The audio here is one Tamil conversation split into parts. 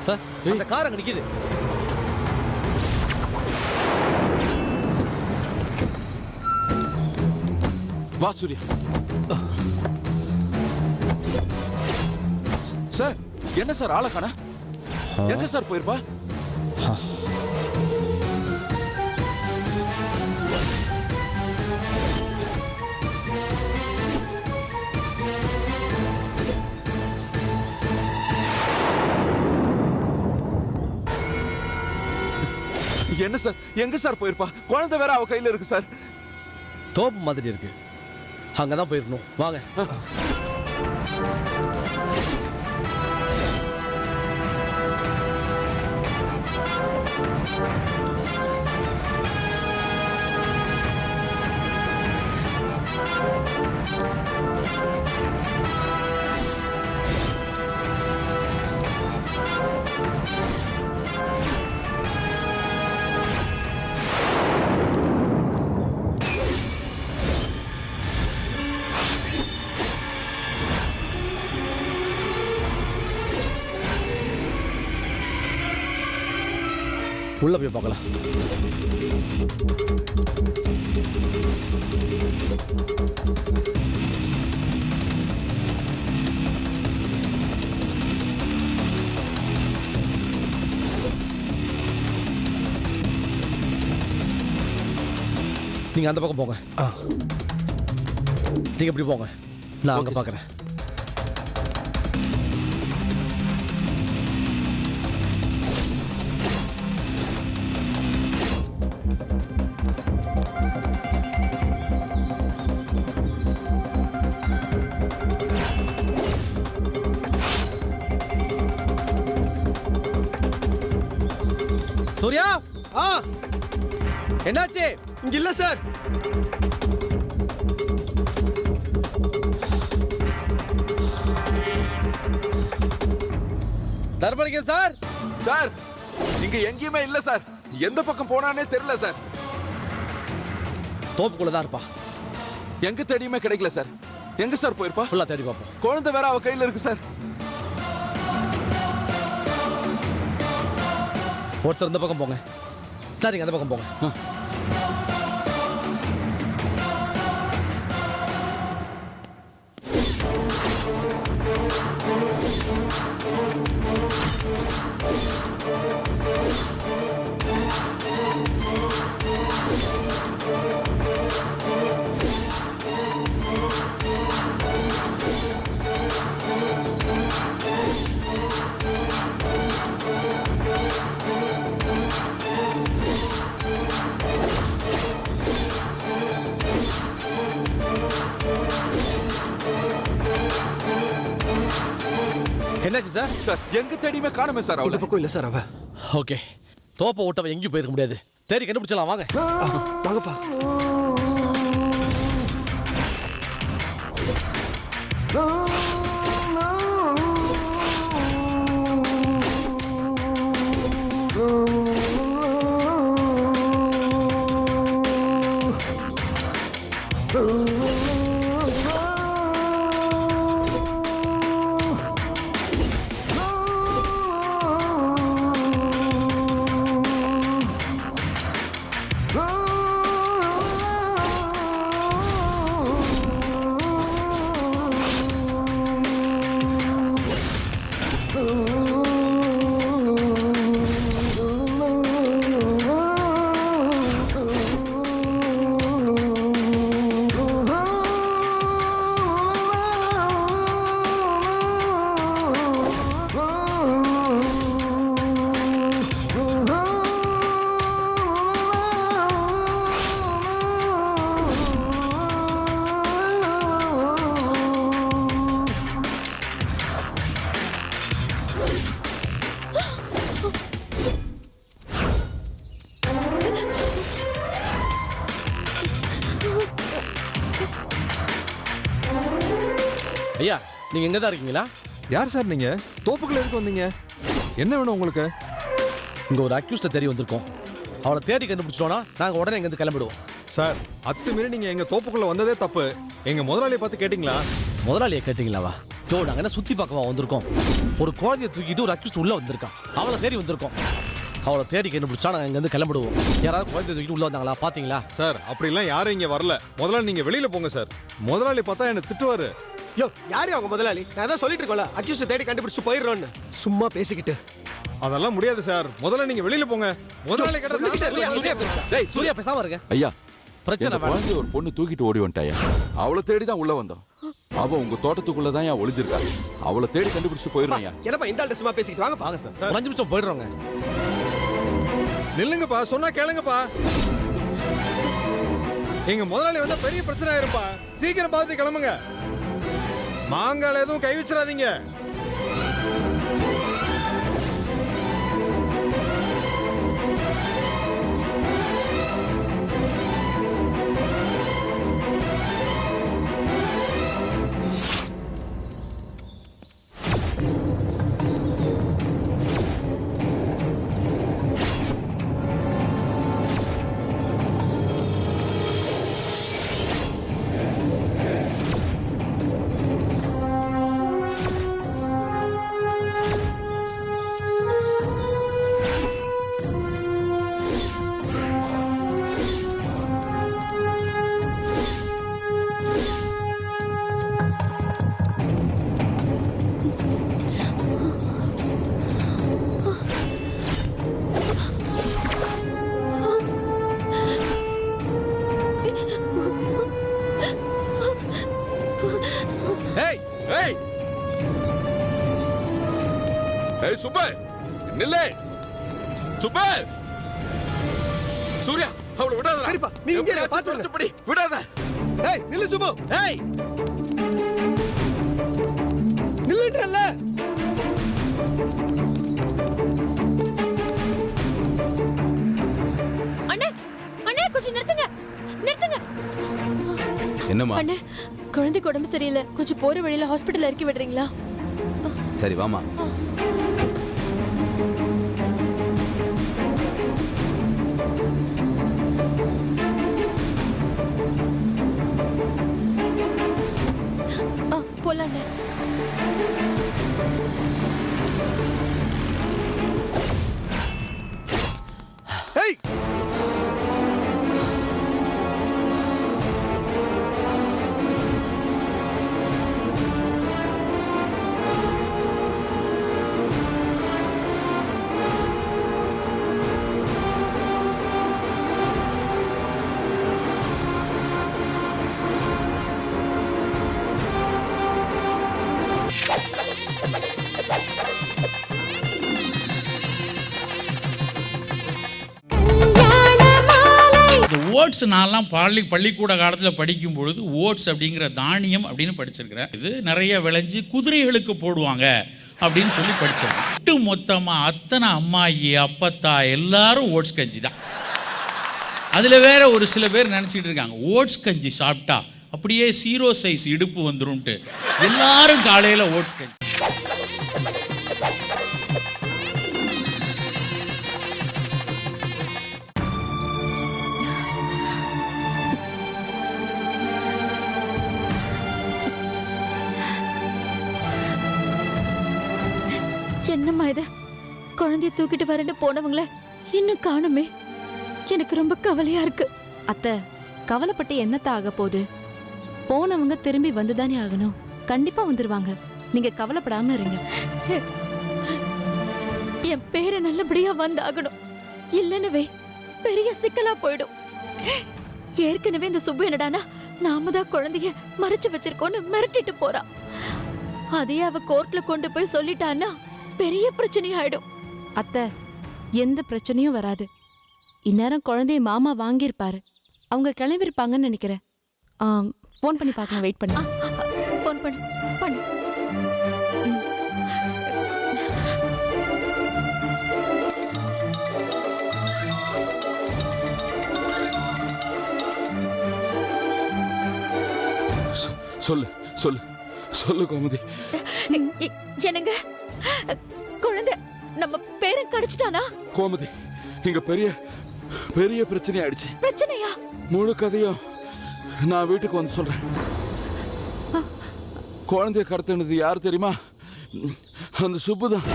சார் அந்த கார் அங்க நிக்குது. வா சூர்யா. சார் என்ன சார் ஆளை காணா? எங்க சார் போயிருப்பா? என்ன சார் எங்க சார் போயிருப்பா? குழந்தை வேற அவ கையில இருக்கு சார். தோப்பு மாதிரி இருக்கு, அங்கதான் போயிருக்கணும். வாங்க. உள்ள போய் பார்க்கலாம். நீங்க அந்த பக்கம் போங்க. நீங்க இப்படி போங்க, நான் அங்க பார்க்கறேன். சூர்யா, என்னாச்சு? இங்க இல்ல சார். தர்மலிங்கம் சார். சார் இங்க எங்கேயுமே இல்ல சார். எந்த பக்கம் போனானே தெரியல சார். தோப்புக்குள்ளதான் இருப்பா. எங்க தேடியுமே கிடைக்கல சார். எங்க சார் போயிருப்பா? ஃபுல்லா தேடி பார்ப்போம். குழந்தை வேற அவ கையில இருக்கு சார். ஒருத்தர் இந்த பக்கம் போங்க சார், நீங்க அந்த பக்கம் போங்க. என்னாச்சு சார்? சார் எங்க தேடியுமே காணுமே சார். இந்த பக்கம் இல்ல சார் அவ. ஓகே, தோப்பை ஓட்டவ எங்கேயும் போயிருக்க முடியாது. தேடி கண்டுபிடிச்சலாம், வாங்க. வாங்கப்பா. ஐயா, நீங்க எங்க தான் இருக்கீங்களா? யார் சார் நீங்க? தோப்புக்குள்ள எதுக்கு வந்தீங்க? என்ன வேணும் உங்களுக்கு? இங்க ஒரு அக்யூஸ்ட தேடி வந்திருக்கோம். அவளை தேடி கண்டுபிடிச்சிட்டோம்னா நாங்க உடனே இங்க இருந்து கிளம்பிடுவோம். சார், அத்துமீறி நீங்க எங்க தோப்புக்குள்ள வந்ததே தப்பு. எங்க முதலாளியை பார்த்து கேட்டீங்களா? முதலாளியை கேட்டீங்களாவா? ஜோ நாங்க என்ன சுத்தி பார்க்கவா வந்திருக்கோம்? ஒரு குழந்தைய தூக்கிட்டு ஒரு அக்யூஸ்ட் உள்ள வந்திருக்கான். அவளை தேடி வந்திருக்கோம். அவளை தேடி கண்டுபிடிச்சா நாங்க இங்க இருந்து கிளம்பிடுவோம். யாராவது குழந்தைய தூக்கிட்டு உள்ள வந்தாங்களா பாத்தீங்களா? சார் அப்படிலாம் யாரும் இங்க வரல. முதல்ல நீங்க வெளியில போங்க சார். முதலாளி பார்த்தா என்ன திட்டுவாரு. யோ யாரு அவங்க முதலாளி? நான் தான் சொல்லிட்டு இருக்கோம்ல, அக்யூஸ்ட் தேடி கண்டுபிடிச்சு போயிடுறோன்னு. சும்மா பேசிக்கிட்டு அதெல்லாம் முடியாது சார். முதல்ல நீங்க வெளியில போங்க. முதலாளி சொல்லிக்கிட்டே கேட்டா இருக்க. டேய் சூர்யா பேசாம இருங்க. ஐயா பிரச்சனை இந்த குழந்தைய ஒரு பொண்ணு தூக்கிட்டு ஓடி வந்துட்டாயா? அவளை தேடி தான் உள்ள வந்தோம். அவ உங்க தோட்டத்துக்குள்ள தான் ஏன் ஒளிஞ்சிருக்கா? அவளை தேடி கண்டுபிடிச்சு போயிடுறேன். என்னப்பா இந்த ஆள்கிட்ட சும்மா பேசிக்கிட்டு வாங்க வாங்க சார். ஒரு 5 நிமிஷம் போயிடுறோங்க. நில்லுங்கப்பா, சொன்னா கேளுங்கப்பா. எங்க முதலாளி வந்தா பெரிய பிரச்சனை ஆயிருப்பா. சீக்கிரம் பார்த்து கிளம்புங்க. மாங்கால எதுவும் கை வச்சிடாதீங்க. ஏய் ஏய் ஏய் சுப்பே நில்லே. சுப்பே சூர்யா அவளை விடாத. சரிப்பா, நீ இங்கே இரு, பார்த்து வரேன். படி விடாத. ஏய் நில்லு சுபு, ஏய் நில்லுன்றல்ல. அண்ணே அண்ணே கொஞ்சம் நிறுத்துங்க நிறுத்துங்க. என்னம்மா? அண்ணே குழந்தைக்கு உடம்பு சரியில்லை, கொஞ்சம் போற வழியில ஹாஸ்பிட்டல் இறக்கி விடுறீங்களா? சரி வாமா. போலாம் அண்ணே. ஏய் இந்த ஓட்ஸ் நான்லாம் பள்ளிக்கூட காலத்தில் படிக்கும் பொழுது ஓட்ஸ் அப்படிங்கிற தானியம் அப்படின்னு படிச்சிருக்கிறேன். இது நிறைய விளைஞ்சு குதிரைகளுக்கு போடுவாங்க அப்படின்னு சொல்லி படித்தேன். ஒட்டு மொத்தமாக அத்தனை அம்மாயி அப்பத்தா எல்லாரும் ஓட்ஸ் கஞ்சி தான். அதில் வேற ஒரு சில பேர் நினச்சிட்டு இருக்காங்க ஓட்ஸ் கஞ்சி சாப்பிட்டா அப்படியே 0 சைஸ் இடுப்பு வந்துரும்ட்டு. எல்லாரும் காலையில் ஓட்ஸ் கஞ்சி. என்னம்மா இது, குழந்தைய தூக்கிட்டு வரேன்னு போனவங்கள இன்னும் காணுமே. எனக்கு ரொம்ப கவலையா இருக்கு. அத்தை, கவலைப்பட்டு என்னத்த ஆக போகுது? போனவங்க திரும்பி வந்துதானே ஆகணும். கண்டிப்பா வந்துருவாங்க. நீங்க கவலைப்படாம இருங்க. என் பேரை நல்லபடியா வந்தாகணும். இல்லைன்னு பெரிய சிக்கலா போயிடும். ஏற்கனவே இந்த சுப்பு என்னடானா நாம தான் குழந்தைய மறைச்சு வச்சிருக்கோன்னு மிரட்டிட்டு போறா. அதையே அவ கோர்ட்ல கொண்டு போய் சொல்லிட்டான்னா பெரிய பிரச்சனை ஆயிடும். அத்தை, எந்த பிரச்சனையும் வராது. இந்நேரம் குழந்தைய மாமா வாங்கியிருப்பாரு. அவங்க கிளம்பிருப்பாங்கன்னு நினைக்கிறேன். ஃபோன் பண்ணி பார்க்கலாம், வெயிட் பண்ணி. ஃபோன் பண்ணு பண்ணு. சொல்லு சொல்லு சொல்லு கோமதி. என்னங்க, குழந்தை நம்ம பேரை கடிச்சிட்டானா? கோமதி இங்க பெரிய பெரிய பிரச்சனை ஆயிடுச்சு. பிரச்சனையா? முழு கதையும் நான் வீட்டுக்கு வந்து சொல்றேன். குழந்தைய கடத்தினது யார் தெரியுமா? அந்த சுப்பு தான்.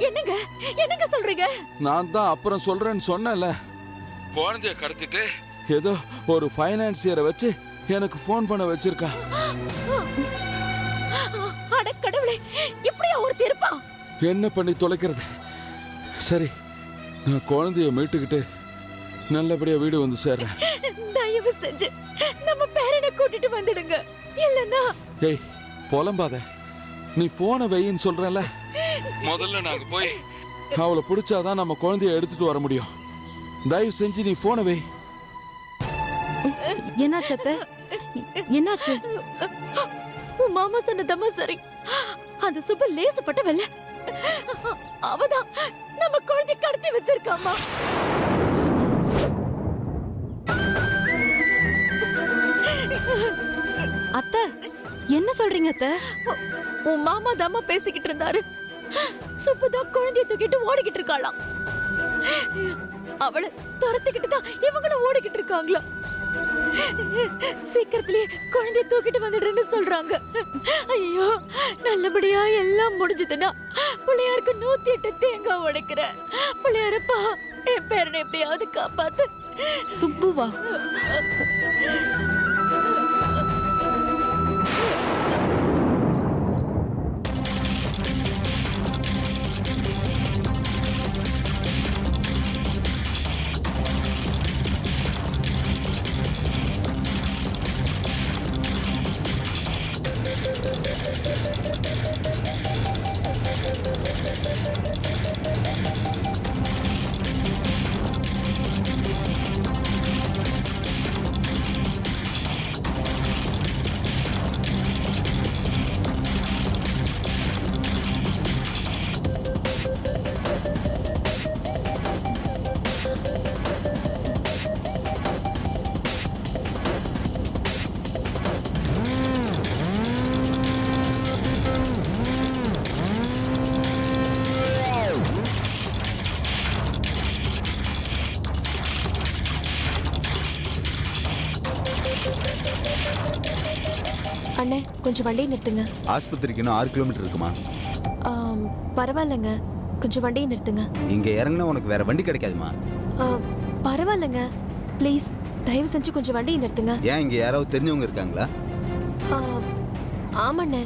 என்னங்க என்னங்க சொல்றீங்க? நான் தான் அப்புறம் சொல்றேன்னு சொன்னேன்ல. குழந்தைய கடத்திட்டு ஏதோ ஒரு ஃபைனான்சியரை வச்சு எனக்கு ஃபோன் பண்ண வச்சிருக்கா. அட கடவுளே, இப்படியா ஒரு தீர்ப்பா? என்ன பண்ணி தொலைக்கிறது? சரி, நான் குழந்தைய மீட்டுக்கிட்டு நல்லபடியா வீடு வந்து சேர்றேன். தயவு செஞ்சு நம்ம பேரனை கூட்டிட்டு வந்துடுங்க. இல்லன்னா ஏய், புலம்பாத. நீ போனை வையின்னு சொல்றல. முதல்ல நாங்க போய் அவளை பிடிச்சாதான் நம்ம குழந்தைய எடுத்துட்டு வர முடியும். தயவு செஞ்சு நீ போனை வை. என்னாச்சு அத்தை? என்னாச்சு? உன் மாமா சொன்னதம்மா சரி. அந்த சுப்பு லேசப்பட்டவல்ல. அவதான் நம்ம குழந்தை கடத்தி வச்சிருக்காமா. அத்தை என்ன சொல்றீங்க அத்தை? உன் மாமா தாமா பேசிக்கிட்டு இருந்தாரு. சுப்புதான் குழந்தைய தூக்கிட்டு ஓடிக்கிட்டு இருக்காளாம். அவளை துரத்திக்கிட்டு தான் இவங்களும் ஓடிக்கிட்டு இருக்காங்களா. சீக்கிரத்திலேயே குழந்தைய தூக்கிட்டு வந்துடுறேன்னு சொல்றாங்க. ஐயோ, நல்லபடியா எல்லாம் முடிஞ்சதுன்னா பிள்ளையாருக்கு 108 தேங்காய் உடைக்கிறேன். பிள்ளையாரப்பா, என் பேரனை எப்படியாவது காப்பாத்து. சுப்புவா? அண்ணே, கொஞ்சம் வண்டியை நிறுத்துங்க. ஆஸ்பத்திரிக்கு இன்னும் 6 கிலோமீட்டர் இருக்குமா? பரவாயில்லைங்க, கொஞ்சம் வண்டியை நிறுத்துங்க. இங்க இறங்கினா உனக்கு வேற வண்டி கிடைக்காதுமா? பரவாயில்லைங்க, ப்ளீஸ் தயவு செஞ்சு கொஞ்சம் வண்டியை நிறுத்துங்க. ஏன் இங்க யாராவது தெரிஞ்சவங்க இருக்காங்களா? ஆமாண்ணே,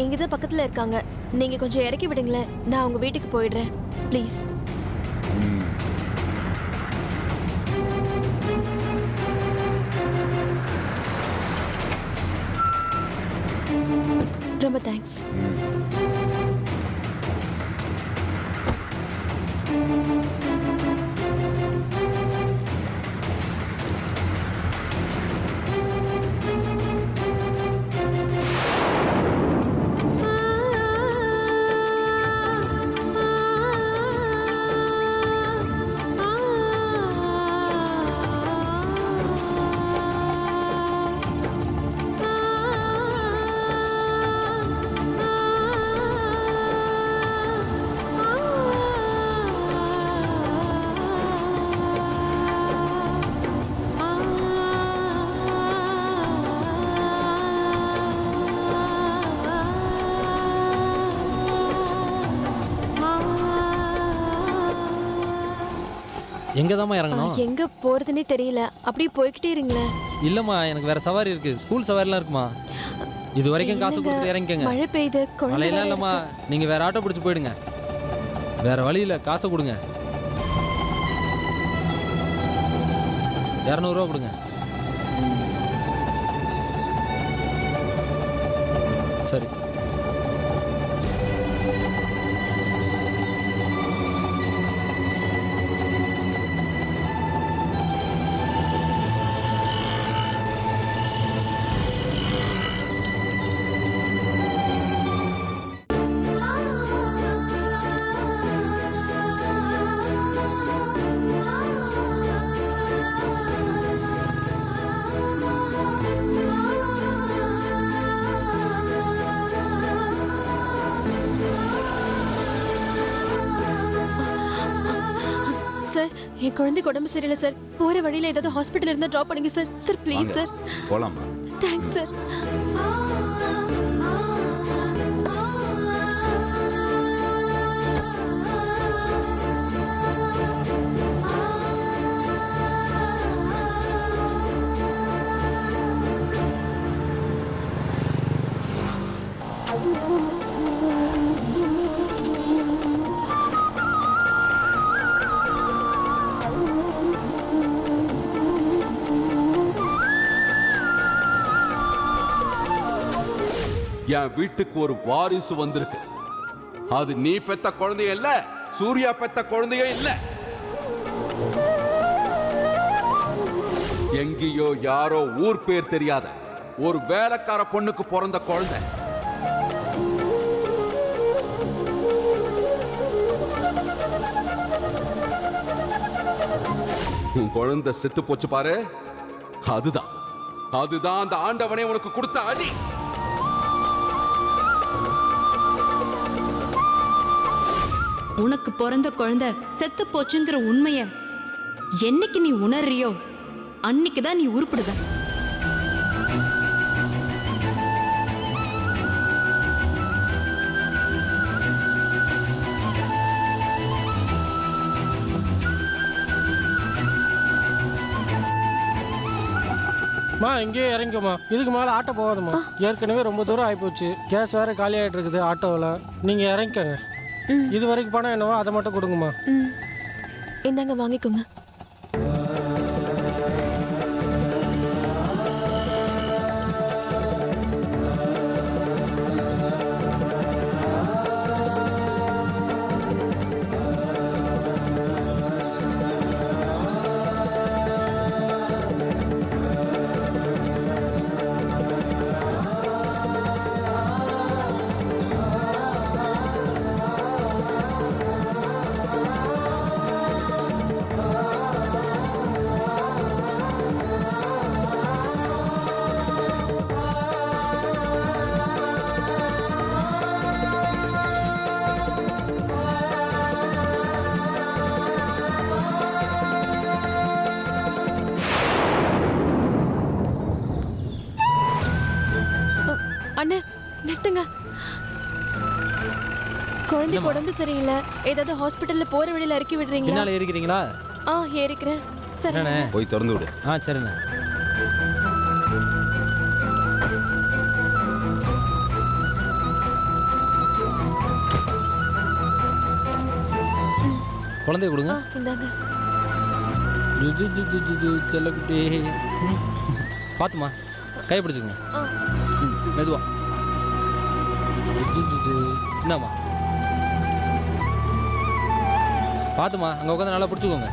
இங்கதான் பக்கத்துல இருக்காங்க. நீங்க கொஞ்சம் இறக்கி விடுங்களேன், நான் உங்க வீட்டுக்கு போயிடுறேன் ப்ளீஸ். ரொம்ப தேங்க்ஸ். எங்கதாம்மா இறங்கணும்? எங்க போறதுன்னே தெரியல, அப்படியே போய்கிட்டே இருங்களேன். இல்லம்மா, எனக்கு வேற சவாரி இருக்கு. ஸ்கூல் சவாரிலாம் இருக்குமா. இது வரைக்கும் காசு கொடுத்து இறங்கிக்கங்க. மழை பெய்யுது, மழையெல்லாம் இல்லம்மா, நீங்க வேற ஆட்டோ பிடிச்சு போயிடுங்க. வேற வழி இல்ல, காசை கொடுங்க. 200 ரூபா கொடுங்க. சரி. என் குழந்தைக்கு உடம்பு சரியில்லை சார். போற வழியில ஏதாவது ஹாஸ்பிட்டல் இருந்தா டிராப் பண்ணுங்க சார். Sir please sir. போலாமா? Thanks sir. என் வீட்டுக்கு ஒரு வாரிசு வந்திருக்கு. அது நீ பெத்த குழந்தைய இல்ல, சூர்யா பெத்த குழந்தைய இல்ல. எங்கேயோ யாரோ ஊர் பேர் தெரியாத ஒரு வேலைக்கார பொண்ணுக்கு பிறந்த குழந்தை. உன் குழந்தை செத்து போச்சு பாரு. அதுதான் அதுதான் அந்த ஆண்டவனே உனக்கு கொடுத்த அடி. உனக்கு பிறந்த குழந்தை செத்து போச்சுங்கிற உண்மைய என்னைக்கு நீ உணர்றியோ அன்னைக்கு தான் நீ உருப்பிடுவ. இங்கேயே இறங்கிக்கோமா. இதுக்கு மேலே ஆட்டோ போகாதுமா. ஏற்கனவே ரொம்ப தூரம் ஆகிப்போச்சு. கேஸ் வேற காலி ஆகிட்டு இருக்குது ஆட்டோவில். நீங்கள் இறங்கிக்கோங்க. இது வரைக்கும் பணம் என்னவோ அதை மட்டும் கொடுங்கம்மா. இந்தாங்க வாங்கிக்கோங்க. அண்ணே நிறுத்துங்க. குழந்தைக்கு உடம்பு சரியில்லை. ஏதாவது ஹாஸ்பிட்டல்ல போற வழியில இறக்கி விடுறீங்களா? பின்னால ஏறிக்கிறீங்களா? ஏறிக்கிறேன். சரி போய் திறந்து விடு. சரிண்ணே. குழந்தைய கொடுங்க. இந்தாங்க. செல்லக்குட்டி பார்த்துமா கை பிடிச்சுங்க. மெதுவா. என்னம்மா பார்த்துமா அங்கே உட்காந்து நல்லா பிடிச்சிக்கோங்க.